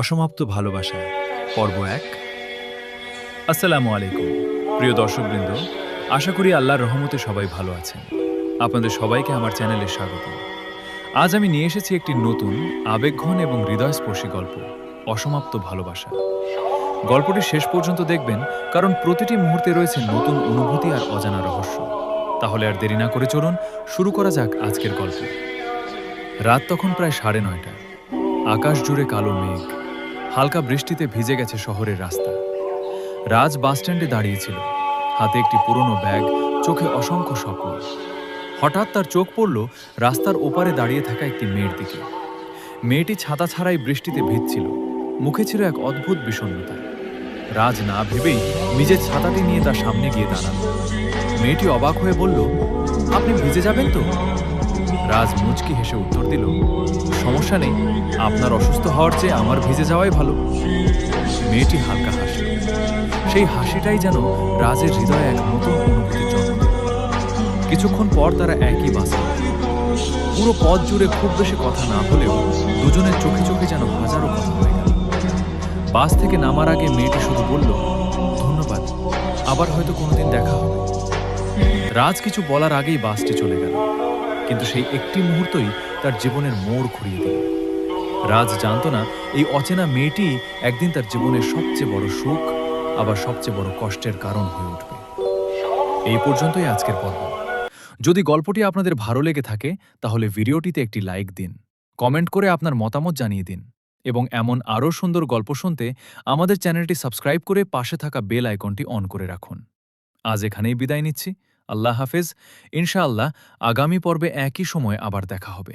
অসমাপ্ত ভালোবাসা পর্ব ১। আসসালামু আলাইকুম প্রিয় দর্শকবৃন্দ, আশা করি আল্লাহর রহমতে সবাই ভালো আছেন। আপনাদের সবাইকে আমার চ্যানেলে স্বাগত। আজ আমি নিয়ে এসেছি একটি নতুন আবেগঘন এবং হৃদয়স্পর্শী গল্প, অসমাপ্ত ভালোবাসা। গল্পটি শেষ পর্যন্ত দেখবেন, কারণ প্রতিটি মুহূর্তে রয়েছে নতুন অনুভূতি আর অজানা রহস্য। তাহলে আর দেরি না করে চলুন শুরু করা যাক আজকের গল্প। রাত তখন প্রায় 9:30। আকাশ জুড়ে কালো মেঘ, হালকা বৃষ্টিতে ভিজে গেছে শহরের রাস্তা। রাজ বাসস্ট্যান্ডে দাঁড়িয়েছিল, হাতে একটি পুরনো ব্যাগ, চোখে অসংখ্য স্বপ্ন। হঠাৎ তার চোখ পড়ল রাস্তার ওপারে দাঁড়িয়ে থাকা একটি মেয়ের দিকে। মেয়েটি ছাতা ছাড়াই বৃষ্টিতে ভিজছিল, মুখে ছিল এক অদ্ভুত বিষণ্ণতা। রাজ না ভেবেই নিজের ছাতাটি নিয়ে তার সামনে গিয়ে দাঁড়াল। মেয়েটি অবাক হয়ে বলল, আপনি ভিজে যাবেন তো? রাজ মুচকি হেসে উত্তর দিল, সমস্যা নেই, আপনার অসুস্থ হওয়ার চেয়ে আমার ভিজে যাওয়াই ভালো। মেয়েটি হালকা হাসল। সেই হাসিটাই যেন রাজের হৃদয়ে এক নতুন অনুভূতির জন্ম দিল। কিছুক্ষণ পর তারা একই বাসে। পুরো পথ জুড়ে খুব বেশি কথা না হলেও দুজনের চোখে চোখে যেন হাজারো কথা হয়ে গেল। বাস থেকে নামার আগে মেয়েটি শুধু বলল, ধন্যবাদ, আবার হয়তো কোনোদিন দেখা হবে। রাজ কিছু বলার আগেই বাসটি চলে গেল, কিন্তু সেই একটি মুহূর্তই তার জীবনের মোড় ঘুরিয়ে দিল। রাজ জানত না এই অচেনা মেয়েটি একদিন তার জীবনের সবচেয়ে বড় সুখ, আবার সবচেয়ে বড় কষ্টের কারণ হয়ে উঠবে। এই পর্যন্তই আজকের পর্ব। যদি গল্পটি আপনাদের ভালো লেগে থাকে তাহলে ভিডিওটিতে একটি লাইক দিন, কমেন্ট করে আপনার মতামত জানিয়ে দিন, এবং এমন আরও সুন্দর গল্প শুনতে আমাদের চ্যানেলটি সাবস্ক্রাইব করে পাশে থাকা বেল আইকনটি অন করে রাখুন। আজ এখানেই বিদায় নিচ্ছি। আল্লাহ হাফেজ। ইনশাআল্লাহ আগামী পর্বে একই সময় আবার দেখা হবে।